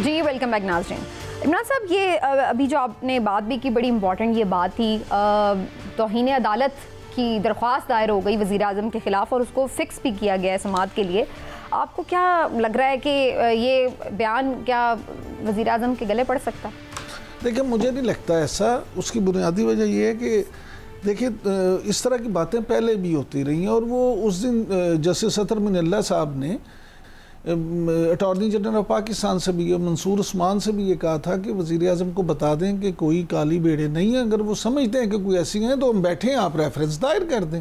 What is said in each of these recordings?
جی welcome back ناظرین. عمران صاحب یہ ابھی جو آپ نے بات بھی کی بڑی امپورٹنٹ یہ بات تھی, توہین عدالت کی درخواست دائر ہو گئی وزیر اعظم کے خلاف اور اس کو فکس بھی کیا گیا ہے سماعت کے لیے. آپ کو کیا لگ رہا ہے کہ یہ بیان کیا وزیر اعظم کے گلے پڑ سکتا؟ دیکھیں مجھے نہیں لگتا ایسا. اس کی بنیادی وجہ یہ ہے کہ دیکھیں اس طرح کی باتیں پہلے بھی ہوتی رہی ہیں, اور وہ اس دن جسٹس اطہر من اللہ صاحب نے اٹارنی جنرل آف پاکستان سے بھی, منصور عثمان سے بھی یہ کہا تھا کہ وزیر اعظم کو بتا دیں کہ کوئی کالی بیڑے نہیں ہیں, اگر وہ سمجھتے ہیں کہ کوئی ایسی ہیں تو ہم بیٹھیں, آپ ریفرنس دائر کر دیں.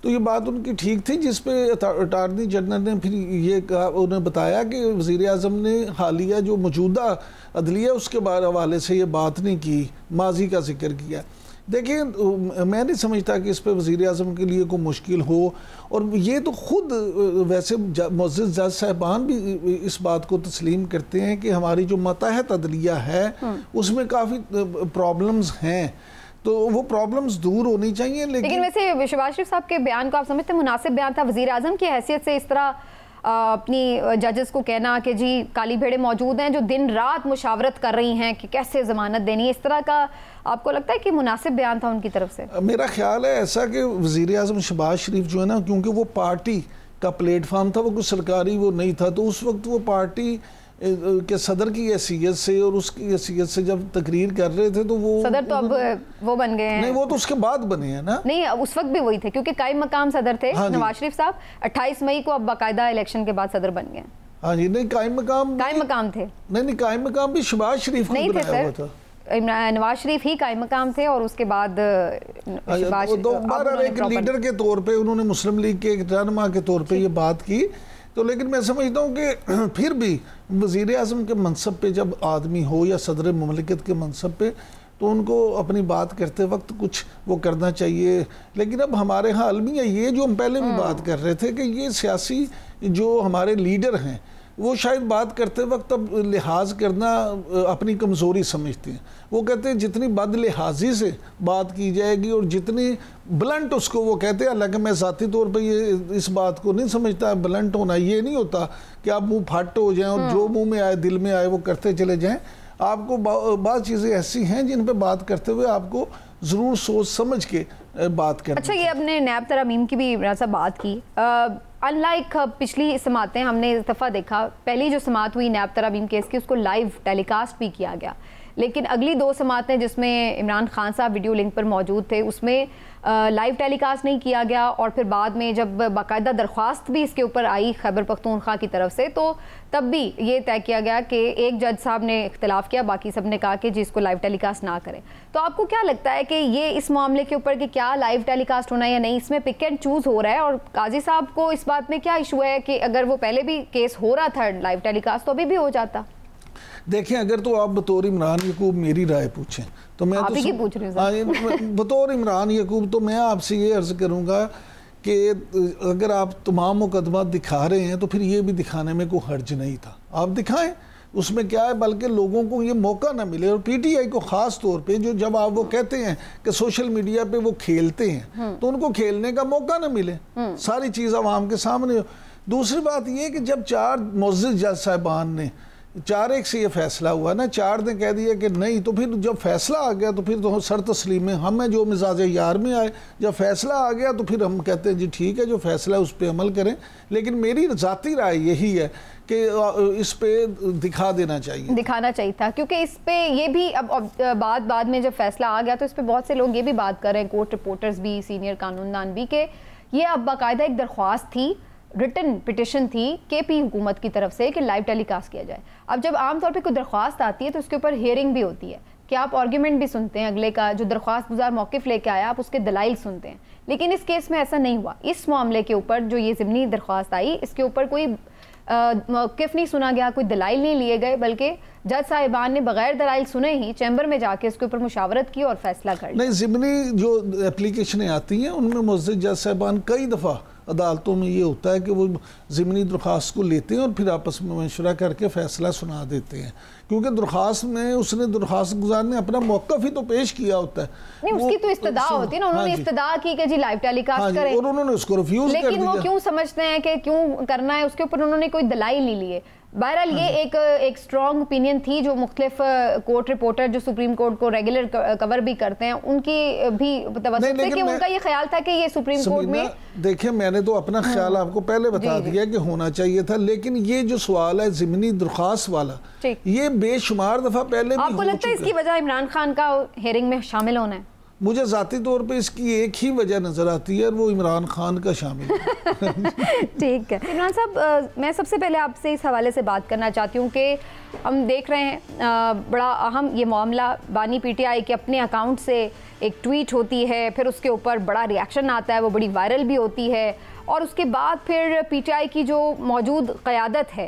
تو یہ بات ان کی ٹھیک تھی, جس پہ اٹارنی جنرل نے پھر یہ کہا, انہیں بتایا کہ وزیر اعظم نے حالیہ جو موجودہ عدلیہ اس کے حوالے سے یہ بات نہیں کی, ماضی کا ذکر کیا. دیکھیں میں نہیں سمجھتا کہ اس پہ وزیر اعظم کے لیے کوئی مشکل ہو, اور یہ تو خود ویسے معزز جج صاحبان بھی اس بات کو تسلیم کرتے ہیں کہ ہماری جو ماتحت عدلیہ ہے اس میں کافی پرابلمز ہیں, تو وہ پرابلمز دور ہونی چاہیے. لیکن ویسے شہباز شریف صاحب کے بیان کو آپ سمجھتے ہیں مناسب بیان تھا وزیر اعظم کی حیثیت سے اس طرح اپنی ججز کو کہنا کہ جی کالی بھیڑیں موجود ہیں جو دن رات مشاورت کر رہی ہیں کہ کیسے ضمانت دینی ہے, اس طرح کا آپ کو لگتا ہے کہ مناسب بیان تھا ان کی طرف سے؟ میرا خیال ہے ایسا کہ وزیر اعظم شہباز شریف جو ہے نا, کیونکہ وہ پارٹی کا پلیٹ فارم تھا, وہ کوئی سرکاری وہ نہیں تھا, تو اس وقت وہ پارٹی کے صدر کی حیثیت سے اور اس کی حیثیت سے جب تقریر کر رہے تھے تو وہ صدر تو اب وہ بن گئے ہیں. نہیں وہ تو اس کے بعد بنے ہیں نا. نہیں اس وقت بھی وہی تھے کیونکہ قائم مقام صدر تھے نواز شریف صاحب, 28 مئی کو اب باقاعدہ الیکشن کے بعد صدر بن گئے. ہاں جی نہیں قائم مقام تھے. نہیں قائم مقام بھی شہباز شریف کو بنایا ہوا تھا. نواز شریف ہی قائم مقام تھے اور اس کے بعد ایک لیڈر کے طور پہ انہوں نے مسلم لیگ کے ایک رہنما کے طور پہ یہ بات کی. تو لیکن میں سمجھتا ہوں کہ پھر بھی وزیر اعظم کے منصب پہ جب آدمی ہو یا صدر مملکت کے منصب پہ, تو ان کو اپنی بات کرتے وقت کچھ وہ کرنا چاہیے. لیکن اب ہمارے ہاں عالمی ہے یہ جو ہم پہلے بھی بات کر رہے تھے کہ یہ سیاسی جو ہمارے لیڈر ہیں وہ شاید بات کرتے وقت اب لحاظ کرنا اپنی کمزوری سمجھتے ہیں. وہ کہتے ہیں جتنی بد لحاظی سے بات کی جائے گی اور جتنی بلنٹ اس کو وہ کہتے ہیں, حالانکہ میں ذاتی طور پہ یہ اس بات کو نہیں سمجھتا. بلنٹ ہونا یہ نہیں ہوتا کہ آپ منہ پھٹ ہو جائیں اور جو منہ میں آئے دل میں آئے وہ کرتے چلے جائیں. آپ کو بعض چیزیں ایسی ہیں جن پہ بات کرتے ہوئے آپ کو ضرور سوچ سمجھ کے بات کرنا. اچھا یہ آپ نے نیب ترامیم کی بھی عمران صاحب بات کی. ان لائک پچھلی سماعتیں ہم نے اس دفعہ دیکھا, پہلی جو سماعت ہوئی نیب ترامیم کیس کی اس کو لائیو ٹیلی کاسٹ بھی کیا گیا, لیکن اگلی 2 سماعتیں جس میں عمران خان صاحب ویڈیو لنک پر موجود تھے اس میں لائیو ٹیلی کاسٹ نہیں کیا گیا, اور پھر بعد میں جب باقاعدہ درخواست بھی اس کے اوپر آئی خیبر پختونخوا کی طرف سے تو تب بھی یہ طے کیا گیا کہ ایک جج صاحب نے اختلاف کیا, باقی سب نے کہا کہ جی اس کو لائیو ٹیلی کاسٹ نہ کریں. تو آپ کو کیا لگتا ہے کہ یہ اس معاملے کے اوپر کہ کیا لائیو ٹیلی کاسٹ ہونا ہے یا نہیں, اس میں پک اینڈ چوز ہو رہا ہے, اور قاضی صاحب کو اس بات میں کیا ایشو ہے کہ اگر وہ پہلے بھی کیس ہو رہا تھا لائیو ٹیلی کاسٹ تو ابھی بھی ہو جاتا؟ دیکھیں اگر تو آپ بطور عمران یعقوب میری رائے پوچھیں تو میں آپ ہی پوچھ رہے ہیں بطور عمران یعقوب تو میں آپ سے یہ عرض کروں گا کہ اگر آپ تمام مقدمات دکھا رہے ہیں تو پھر یہ بھی دکھانے میں کوئی حرج نہیں تھا, آپ دکھائیں. اس میں کیا ہے, بلکہ لوگوں کو یہ موقع نہ ملے, اور پی ٹی آئی کو خاص طور پہ جو جب آپ وہ کہتے ہیں کہ سوشل میڈیا پہ وہ کھیلتے ہیں تو ان کو کھیلنے کا موقع نہ ملے, ساری چیز عوام کے سامنے. دوسری بات یہ کہ جب 4 معزز جج صاحبان نے 4-1 سے یہ فیصلہ ہوا نا, 4 نے کہہ دیا کہ نہیں, تو پھر جب فیصلہ آ گیا تو پھر تو سر تسلیم ہے, ہمیں جو مزاج یار میں آئے, جب فیصلہ آ گیا تو پھر ہم کہتے ہیں جی ٹھیک ہے جو فیصلہ ہے اس پہ عمل کریں. لیکن میری ذاتی رائے یہی ہے کہ اس پہ دکھانا چاہیے تھا, کیونکہ اس پہ یہ بھی اب بعد میں جب فیصلہ آ گیا تو اس پہ بہت سے لوگ یہ بھی بات کر رہے ہیں, کورٹ رپورٹرز بھی, سینئر قانون دان بھی, کہ یہ اب باقاعدہ ایک درخواست تھی, ریٹن پٹیشن تھی کے پی حکومت کی طرف سے کہ لائیو ٹیلی کاسٹ کیا جائے. اب جب عام طور پہ کوئی درخواست آتی ہے تو اس کے اوپر ہیئرنگ بھی ہوتی ہے کہ آپ آرگیومنٹ بھی سنتے ہیں, اگلے کا جو درخواست گزار موقف لے کے آیا آپ اس کے دلائل سنتے ہیں. لیکن اس کیس میں ایسا نہیں ہوا. اس معاملے کے اوپر جو یہ ضمنی درخواست آئی اس کے اوپر کوئی موقف نہیں سنا گیا, کوئی دلائل نہیں لیے گئے, بلکہ جج صاحبان نے بغیر دلائل سنے ہی چیمبر میں جا کے اس کے اوپر مشاورت کی اور فیصلہ کر لیا. نہیں, ضمنی جو اپلیکیشنیں آتی ہیں ان میں معزز جج صاحبان کئی دفعہ عدالتوں میں یہ ہوتا ہے کہ وہ ضمنی درخواست کو لیتے ہیں اور پھر آپس میں مشورہ کر کے فیصلہ سنا دیتے ہیں, کیونکہ درخواست میں اس نے درخواست گزار نے اپنا موقف ہی تو پیش کیا ہوتا ہے. نہیں, اس کی تو استدعا ہوتی ہے نا, انہوں نے استدعا کی کہ جی لائیو ٹیلی کاسٹ کریں, اور انہوں نے اس کو ریفیوز کر دیا. لیکن وہ کیوں سمجھتے ہیں کہ کیوں کرنا ہے, اس کے اوپر انہوں نے کوئی دلائل نہیں لیے. بہرحال یہ ایک اسٹرانگ اوپینین تھی جو مختلف کورٹ رپورٹر جو سپریم کورٹ کو ریگولر کور بھی کرتے ہیں ان کی بھی توسط سے کہ ان کا یہ خیال تھا کہ یہ سپریم کورٹ میں دیکھیں میں نے تو اپنا خیال آپ کو پہلے بتا دیا کہ ہونا چاہیے تھا، لیکن یہ جو سوال ہے ضمنی درخواست والا یہ بے شمار دفعہ پہلے بھی آپ کو لگتا ہے اس کی وجہ عمران خان کا ہیئرنگ میں شامل ہونا ہے؟ مجھے ذاتی طور پہ اس کی ایک ہی وجہ نظر آتی ہے اور وہ عمران خان کا شامل ہے۔ ٹھیک ہے عمران صاحب، میں سب سے پہلے آپ سے اس حوالے سے بات کرنا چاہتی ہوں کہ ہم دیکھ رہے ہیں بڑا اہم یہ معاملہ بانی پی ٹی آئی کے اپنے اکاؤنٹ سے ایک ٹویٹ ہوتی ہے، پھر اس کے اوپر بڑا ریاکشن آتا ہے، وہ بڑی وائرل بھی ہوتی ہے، اور اس کے بعد پھر پی ٹی آئی کی جو موجود قیادت ہے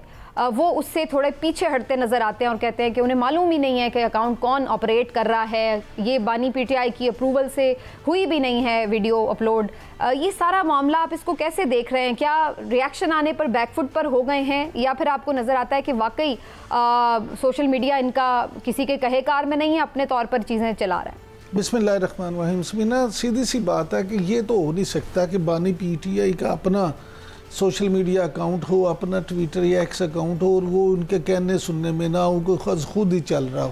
وہ اس سے تھوڑے پیچھے ہٹتے نظر آتے ہیں اور کہتے ہیں کہ انہیں معلوم ہی نہیں ہے کہ اکاؤنٹ کون آپریٹ کر رہا ہے، یہ بانی پی ٹی آئی کی اپروول سے ہوئی بھی نہیں ہے ویڈیو اپلوڈ۔ یہ سارا معاملہ آپ اس کو کیسے دیکھ رہے ہیں؟ کیا ریاکشن آنے پر بیک فٹ پر ہو گئے ہیں، یا پھر آپ کو نظر آتا ہے کہ واقعی سوشل میڈیا ان کا کسی کے کہے کار میں نہیں ہے، اپنے طور پر چیزیں چلا رہا ہے؟ بسم اللہ الرحمن الرحیم۔ سمینا سیدھی سی بات ہے کہ یہ تو ہو نہیں سکتا کہ بانی پی ٹی آئی کا اپنا سوشل میڈیا اکاؤنٹ ہو، اپنا ٹویٹر یا ایکس اکاؤنٹ ہو اور وہ ان کے کہنے سننے میں نہ ہو، خود ہی چل رہا ہو،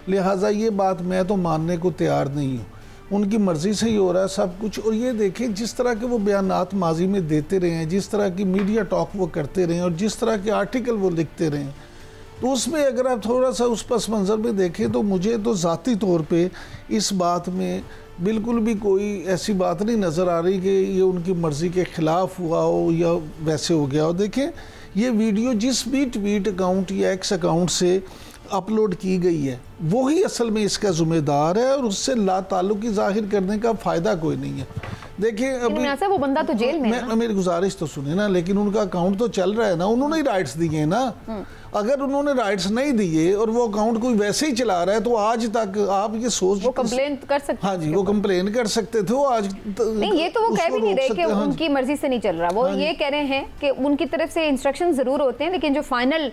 لہٰذا یہ بات میں تو ماننے کو تیار نہیں ہوں۔ ان کی مرضی سے ہی ہو رہا ہے سب کچھ۔ اور یہ دیکھیں جس طرح کے وہ بیانات ماضی میں دیتے رہے ہیں، جس طرح کی میڈیا ٹاک وہ کرتے رہے ہیں اور جس طرح کے آرٹیکل وہ لکھتے رہے ہیں، تو اس میں اگر آپ تھوڑا سا اس پس منظر میں دیکھیں تو مجھے تو ذاتی طور پہ اس بات میں بالکل بھی کوئی ایسی بات نہیں نظر آ رہی کہ یہ ان کی مرضی کے خلاف ہوا ہو یا ویسے ہو گیا ہو۔ دیکھیں یہ ویڈیو جس بھی ٹویٹ اکاؤنٹ یا ایکس اکاؤنٹ سے اپلوڈ کی گئی ہے وہی اصل میں اس کا ذمہ دار ہے، اور اس سے لا تعلقی ظاہر کرنے کا فائدہ کوئی نہیں ہے۔ دیکھیں ابھی وہ بندہ تو جیل میں ہے، میری گزارش تو سنیں نا، لیکن ان کا اکاؤنٹ تو چل رہا ہے نا، انہوں نے ہی رائٹس دیے ہیں نا۔ اگر انہوں نے رائٹس نہیں دیے اور وہ اکاؤنٹ کوئی ویسے ہی چلا رہا ہے تو آج تک آپ یہ سوچ وہ کمپلین کر سکتے، ہاں جی وہ کمپلین کر سکتے تھے، وہ آج نہیں، یہ تو وہ کہہ بھی نہیں رہے کہ ان کی مرضی سے نہیں چل رہا، وہ یہ کہہ رہے ہیں کہ ان کی طرف سے انسٹرکشن ضرور ہوتے ہیں لیکن جو فائنل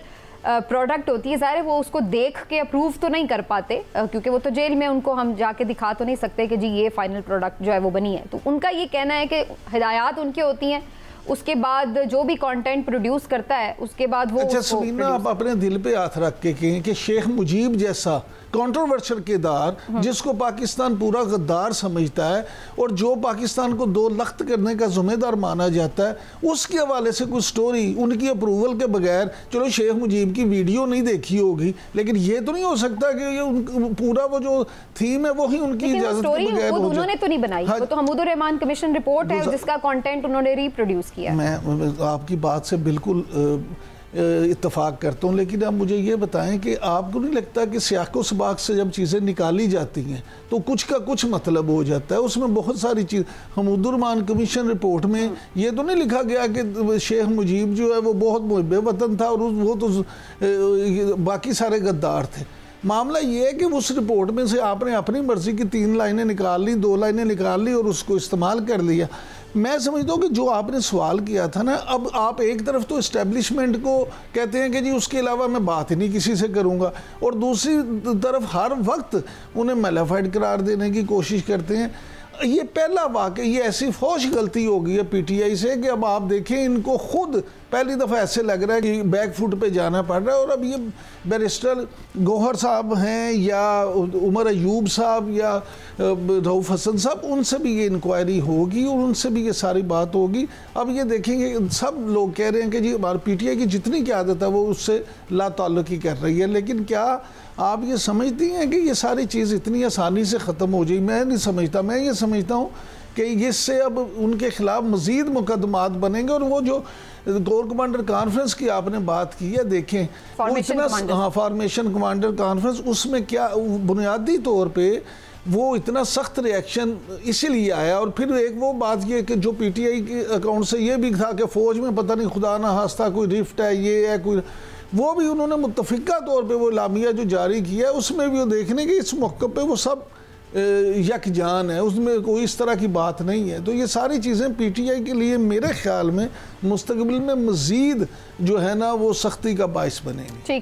پروڈکٹ ہوتی ہے ظاہر ہے وہ اس کو دیکھ کے اپروو تو نہیں کر پاتے، کیونکہ وہ تو جیل میں، ان کو ہم جا کے دکھا تو نہیں سکتے کہ جی یہ فائنل پروڈکٹ جو ہے وہ بنی ہے۔ تو ان کا یہ کہنا ہے کہ ہدایات ان کی ہوتی ہیں، اس کے بعد جو بھی کانٹینٹ پروڈیوس کرتا ہے اس کے بعد وہ اچھا سمینا آپ اپنے دل پہ ہاتھ رکھ کے کہیں کہ شیخ مجیب جیسا کانٹروورشل کردار جس کو پاکستان پورا غدار سمجھتا ہے اور جو پاکستان کو دو لخت کرنے کا ذمہ دار مانا جاتا ہے، اس کے حوالے سے کوئی سٹوری ان کی اپروول کے بغیر، چلو شیخ مجیب کی ویڈیو نہیں دیکھی ہوگی لیکن یہ تو نہیں ہو سکتا کہ یہ پورا وہ جو تھیم ہے وہی ان کی اجازت کے بغیر ہو جائے۔ انہوں نے تو نہیں بنائی، وہ تو حمود الرحمان کمیشن رپورٹ ہے جس کا کانٹینٹ انہوں نے ری پروڈیوس کیا۔ میں آپ کی بات سے بالکل اتفاق کرتا ہوں، لیکن آپ مجھے یہ بتائیں کہ آپ کو نہیں لگتا کہ سیاق و سباق سے جب چیزیں نکالی جاتی ہیں تو کچھ کا کچھ مطلب ہو جاتا ہے؟ اس میں بہت ساری چیز، حمود الرحمان کمیشن رپورٹ میں یہ تو نہیں لکھا گیا کہ شیخ مجیب جو ہے وہ بہت محب وطن تھا اور وہ تو باقی سارے غدار تھے۔ معاملہ یہ ہے کہ اس رپورٹ میں سے آپ نے اپنی مرضی کی 3 لائنیں نکال لی، 2 لائنیں نکال لی اور اس کو استعمال کر لیا۔ میں سمجھتا ہوں کہ جو آپ نے سوال کیا تھا نا، اب آپ ایک طرف تو اسٹیبلشمنٹ کو کہتے ہیں کہ جی اس کے علاوہ میں بات ہی نہیں کسی سے کروں گا، اور دوسری طرف ہر وقت انہیں میلیفائڈ قرار دینے کی کوشش کرتے ہیں۔ یہ پہلا واقعہ، یہ ایسی فوش غلطی ہو گئی ہے پی ٹی آئی سے کہ اب آپ دیکھیں ان کو خود پہلی دفعہ ایسے لگ رہا ہے کہ بیک فٹ پہ جانا پڑ رہا ہے، اور اب یہ بیرسٹر گوہر صاحب ہیں یا عمر ایوب صاحب یا رؤف حسن صاحب، ان سے بھی یہ انکوائری ہوگی اور ان سے بھی یہ ساری بات ہوگی۔ اب یہ دیکھیں گے سب لوگ کہہ رہے ہیں کہ جی ہماری پی ٹی آئی کی جتنی قیادت ہے وہ اس سے لا تعلقی کر رہی ہے، لیکن کیا آپ یہ سمجھتی ہیں کہ یہ ساری چیز اتنی آسانی سے ختم ہو جائے؟ میں نہیں سمجھتا۔ میں یہ سمجھتا ہوں کہ اس سے اب ان کے خلاف مزید مقدمات بنیں گے، اور وہ جو کور کمانڈر کانفرنس کی آپ نے بات کی ہے، دیکھیں فارمیشن کمانڈر کانفرنس، اس میں کیا بنیادی طور پہ وہ اتنا سخت ریاکشن اسی لیے آیا، اور پھر ایک وہ بات یہ کہ جو پی ٹی آئی کے اکاؤنٹ سے یہ بھی تھا کہ فوج میں پتہ نہیں خدا نہ خواستہ کوئی رفٹ ہے، یہ ہے کوئی، وہ بھی انہوں نے متفقہ طور پہ وہ اعلامیہ جو جاری کیا ہے اس میں بھی وہ دیکھنے کہ اس موقع پہ وہ سب یک جان ہے، اس میں کوئی اس طرح کی بات نہیں ہے۔ تو یہ ساری چیزیں پی ٹی آئی کے لیے میرے خیال میں مستقبل میں مزید جو ہے نا وہ سختی کا باعث بنے گی۔